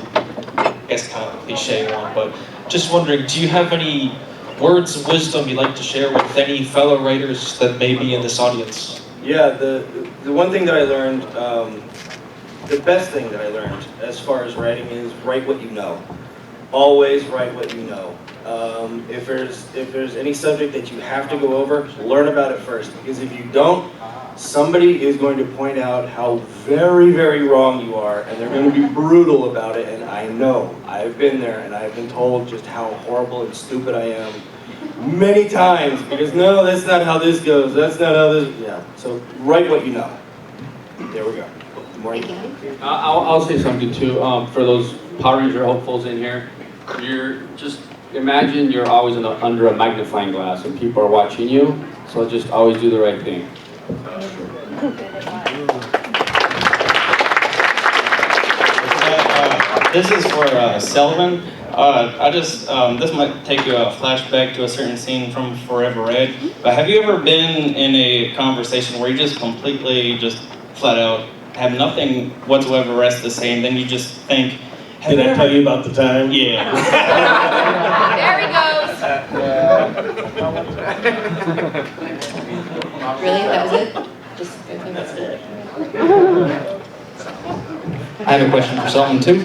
guess kind of a cliche one, but just wondering, do you have any words of wisdom you'd like to share with any fellow writers that may be in this audience? Yeah, the one thing that I learned, the best thing that I learned as far as writing is write what you know. always write what you know. If there's any subject that you have to go over, learn about it first. Because if you don't, somebody is going to point out how very, very wrong you are, and they're going to be brutal about it. And I know, I've been there, and I've been told just how horrible and stupid I am many times. Because no, that's not how this goes. That's not how this. Yeah. So write what you know. There we go. Good morning. I'll say something too. For those Power Ranger hopefuls in here, you're just imagine you're always under a magnifying glass and people are watching you. So just always do the right thing. This is for Selwyn. This might take you a flashback to a certain scene from Forever Red. But have you ever been in a conversation where you just completely, just flat out, have nothing whatsoever rest the same, then you just think, did I tell you about the time? Yeah. There he goes. Really? That was it? Just, I think that's it. I have a question for Selwyn too.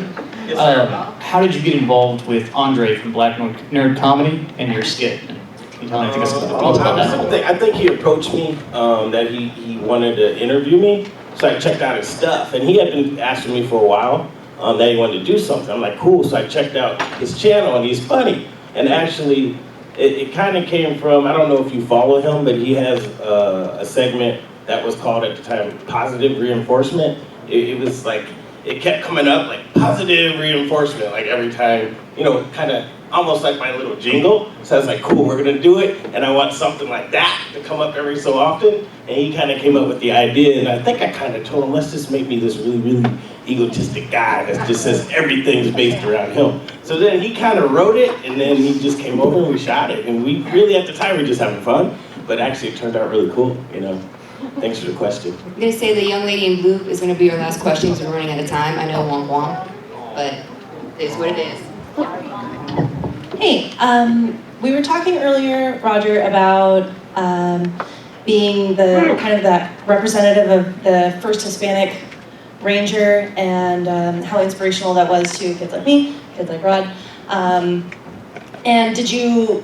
How did you get involved with Andre from Black Nerd Comedy and your skit? Can you tell me about that? I think he approached me, that he wanted to interview me, so I checked out his stuff, and he had been asking me for a while that he wanted to do something. I'm like, cool, so I checked out his channel, and he's funny. And actually, it kind of came from, I don't know if you follow him, but he has a segment that was called at the time Positive Reinforcement. It was like, it kept coming up like positive reinforcement, like every time, you know, kind of almost like my little jingle. So I was like, cool, we're gonna do it, and I want something like that to come up every so often. And he kind of came up with the idea, and I think I kind of told him, let's just make me this really, really egotistic guy that just says everything's based around him. So then he kind of wrote it, and then he just came over and we shot it. And we really, at the time, we were just having fun, but actually it turned out really cool, you know. Thanks for the question. I'm going to say the young lady in blue is going to be our last question because we're running out of time. I know, womp womp, but it is what it is. Hey, we were talking earlier, Roger, about being the kind of that representative of the first Hispanic Ranger and how inspirational that was to kids like me, kids like Rod. And did you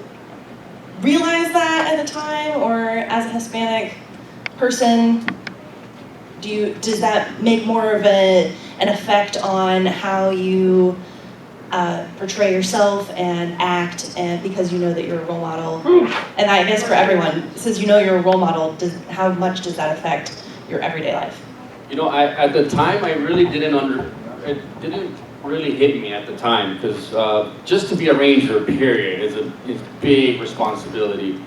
realize that at the time, or as a Hispanic person, does that make more of an effect on how you portray yourself and act, and because you know that you're a role model? And I guess for everyone, since you know you're a role model, how much does that affect your everyday life? You know, at the time, I really it didn't really hit me at the time, because just to be a ranger, period, is a big responsibility.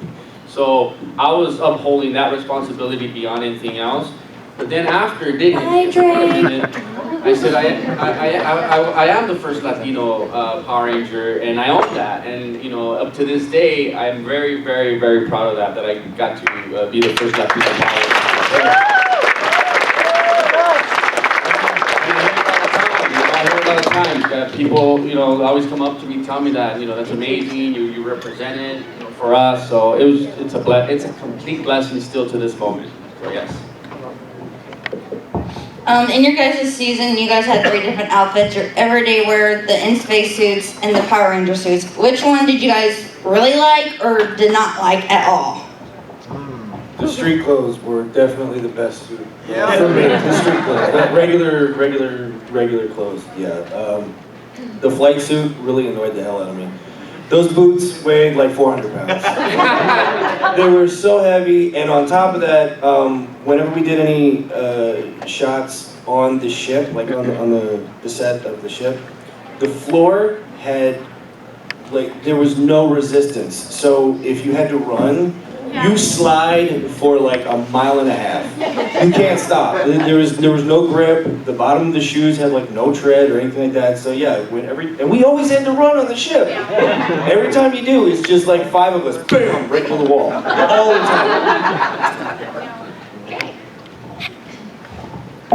So I was upholding that responsibility beyond anything else. But then after digging, I said, I am the first Latino Power Ranger, and I own that. And you know, up to this day, I'm very, very, very proud of that I got to be the first Latino Power Ranger. A lot of times, people, you know, always come up to me and tell me that, you know, that's amazing, you represented for us. So it's a complete blessing still to this moment. So yes. In your guys' season, you guys had 3 different outfits: your everyday wear, the in-space suits, and the Power Ranger suits. Which one did you guys really like or did not like at all? The street clothes were definitely the best suit. Yeah. For me, the street clothes. But regular clothes, yeah. The flight suit really annoyed the hell out of me. Those boots weighed like 400 pounds. They were so heavy, and on top of that, whenever we did any shots on the ship, like on the set of the ship, the floor had, like, there was no resistance. So if you had to run, you slide for like a mile and a half. You can't stop. There was no grip. The bottom of the shoes had like no tread or anything like that. So yeah, and we always had to run on the ship. Every time you do, it's just like 5 of us, bam, right to the wall, all the time.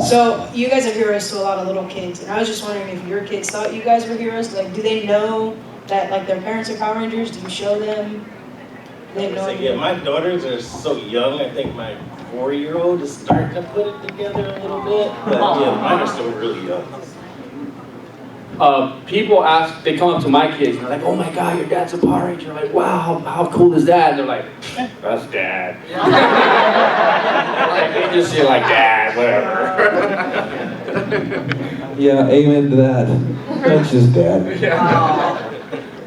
So you guys are heroes to a lot of little kids, and I was just wondering if your kids thought you guys were heroes. Like, do they know that like their parents are Power Rangers? Do you show them? Yeah, my daughters are so young. I think my 4-year-old is starting to put it together a little bit. But yeah, mine are still really young. people ask, they come up to my kids and they're like, oh my God, your dad's a Power Ranger. Like, wow, how cool is that? And they're like, that's Dad. Like, they just say like, Dad, whatever. Yeah, amen to that. That's just Dad.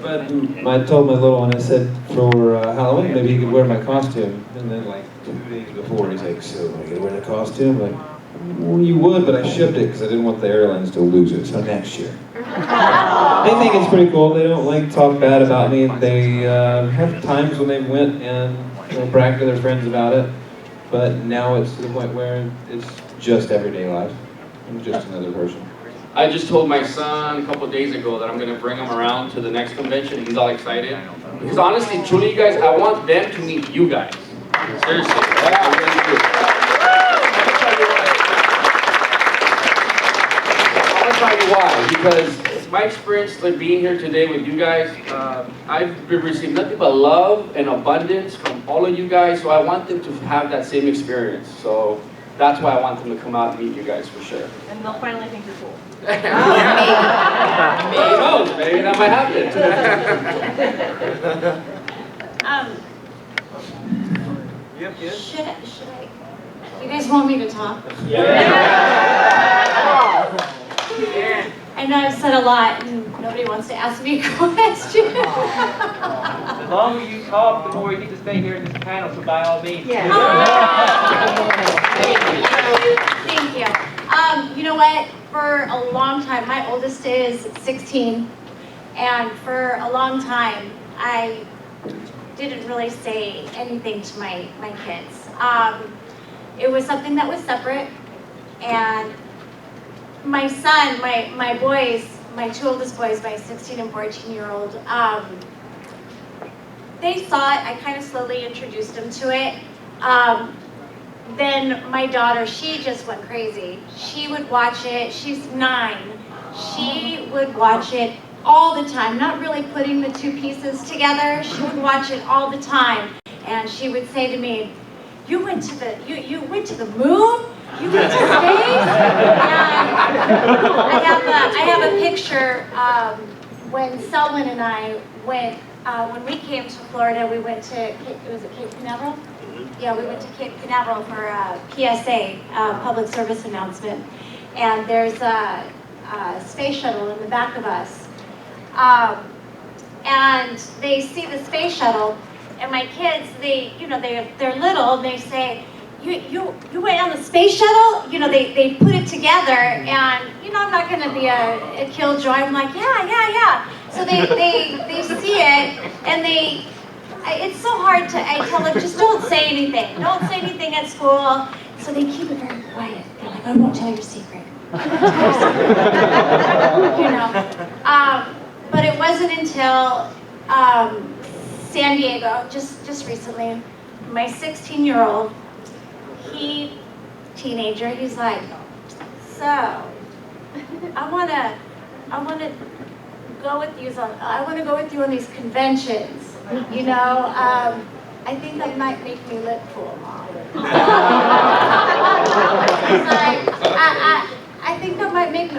But I told my little one, I said, for Halloween, maybe he could wear my costume. And then like 2 days before, he's like, so am I gonna wear the costume? I'm like, well, you would, but I shipped it because I didn't want the airlines to lose it, so next year. They think it's pretty cool. They don't like talk bad about me. They have times when they went and brag to their friends about it. But now it's to the point where it's just everyday life. I'm just another person. I just told my son a couple days ago that I'm going to bring him around to the next convention. He's all excited. Because honestly, truly, you guys, I want them to meet you guys. Seriously. I really do. I'm going to tell you why. Because my experience like being here today with you guys, I've received nothing but love and abundance from all of you guys. So I want them to have that same experience. So that's why I want them to come out and meet you guys for sure. And they'll finally think you're cool. Maybe. Who knows? Maybe that might happen. Should I? You guys want me to talk? Yeah. I know I've said a lot and nobody wants to ask me a question. The longer you talk, the more you get to stay here in this panel, so by all means. Yeah. Thank you. You know what? For a long time, my oldest is 16, and for a long time, I didn't really say anything to my kids. It was something that was separate, and my son, my boys, my two oldest boys, my 16 and 14-year-old, they saw it. I kind of slowly introduced them to it. Then my daughter, she just went crazy. She would watch it. She's 9. She would watch it all the time, not really putting the two pieces together. She would watch it all the time, and she would say to me, "You went to the you went to the moon? You went to space?" And I have a picture when Selwyn and I went. When we came to Florida, we went to Cape Canaveral? Yeah, we went to Cape Canaveral for a PSA, public service announcement. And there's a space shuttle in the back of us. And they see the space shuttle, and my kids, they're little, and they say, you went on the space shuttle? They put it together, and I'm not going to be a killjoy. I'm like, yeah. So they see it, and it's so hard I tell them, just don't say anything. Don't say anything at school. So they keep it very quiet. They're like, I won't tell your secret. But it wasn't until San Diego, just recently, my 16-year-old, teenager, he's like, so, I want to go with you on these conventions. I think that might make me look cool, Mom. I think that might make me,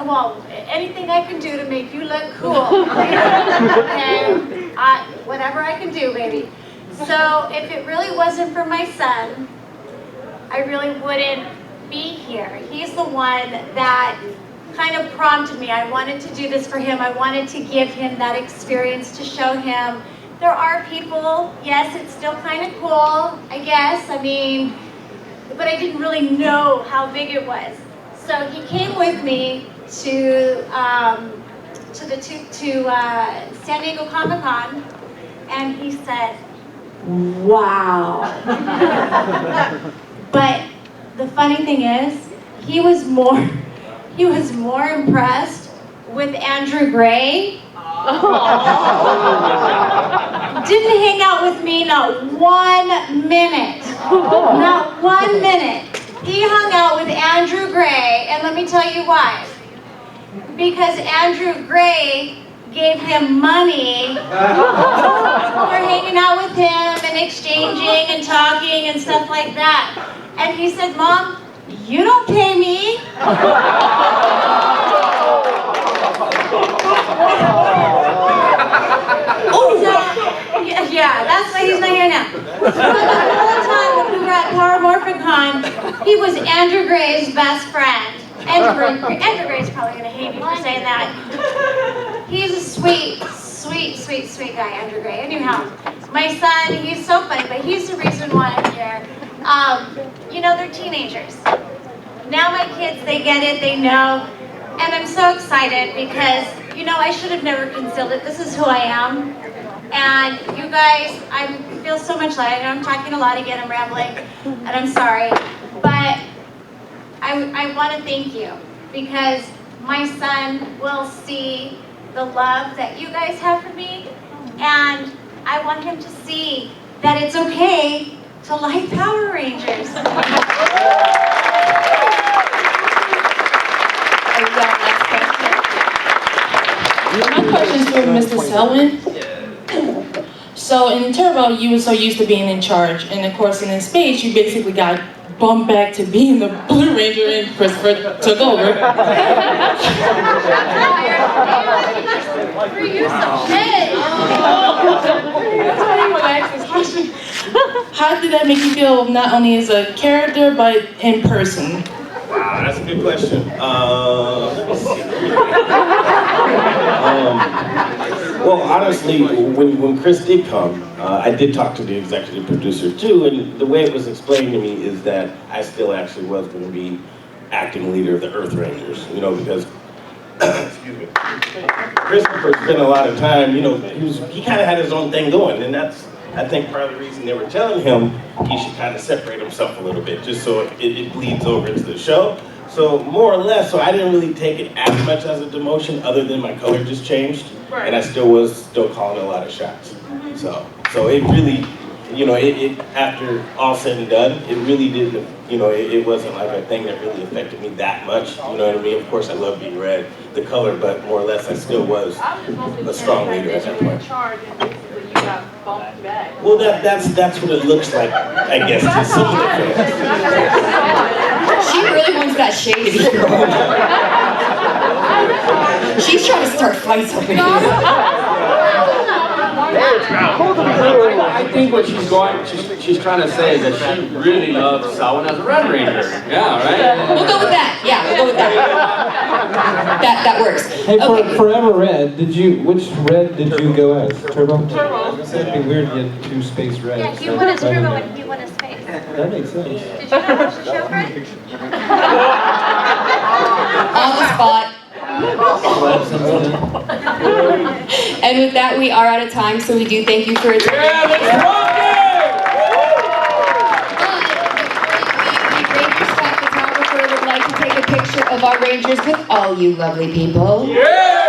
anything I can do to make you look cool. And whatever I can do, baby. So if it really wasn't for my son, I really wouldn't be here. He's the one that kind of prompted me. I wanted to do this for him. I wanted to give him that experience to show him there are people. Yes, it's still kind of cool, I guess. But I didn't really know how big it was. So he came with me to San Diego Comic-Con, and he said, "Wow." But the funny thing is, he was more impressed with Andrew Gray. Didn't hang out with me not 1 minute. Not 1 minute. He hung out with Andrew Gray, and let me tell you why. Because Andrew Gray gave him money for hanging out with him and exchanging and talking and stuff like that. And he said, "Mom, you don't pay me." Yeah, that's why he's not here now. So the whole time when we were at Paramorphicon, he was Andrew Gray's best friend. Andrew Gray's probably gonna hate me for saying that. He's a sweet guy, Andrew Gray. Anyhow, my son, he's so funny, but he's the reason why I'm here. You know, they're teenagers. Now my kids, they get it, they know. And I'm so excited because, you know, I should have never concealed it. This is who I am. And you guys, I feel so much like, I'm talking a lot again, I'm rambling, and I'm sorry. But I want to thank you because my son will see the love that you guys have for me, and I want him to see that it's okay to like Power Rangers. My question is for Mr. Selwyn. So in Turbo, you were so used to being in charge, and of course in space, you basically got bumped back to being the Blue Ranger, and Christopher took over. How did that make you feel, not only as a character, but in person? Wow, that's a good question. Let me see. Well, honestly, when Chris did come, I did talk to the executive producer too, and the way it was explained to me is that I still actually was going to be acting leader of the Earth Rangers, you know, because excuse me, Christopher spent a lot of time, you know, he kind of had his own thing going, and that's, I think, part of the reason they were telling him he should kind of separate himself a little bit, just so it bleeds over into the show. So more or less, so I didn't really take it as much as a demotion, other than my color just changed, and I still was calling a lot of shots. So it really, you know, it after all said and done, it really didn't, you know, it wasn't like a thing that really affected me that much. You know what I mean? Of course, I love being red, the color, but more or less, I still was a strong leader at that point. Well, that's what it looks like, I guess, to some of the fans. She really wants that shade to be thrown. She's trying to start fights over here. I think what she's trying to say is that she really loves Selwyn as a Red Ranger. Yeah, right? We'll go with that. Yeah, we'll go with that. That works. Hey, for Forever Red, which red did you go as? Turbo? Turbo. It'd be weird to get two space reds. Yeah, he won his Turbo and he won his space. That makes sense. Did you not watch the show, Fred? On the spot. And with that, we are out of time, so we do thank you for attending. Yeah, let's rock The RangerStop photographer would like to take a picture of our Rangers with all you lovely people. it! Yeah!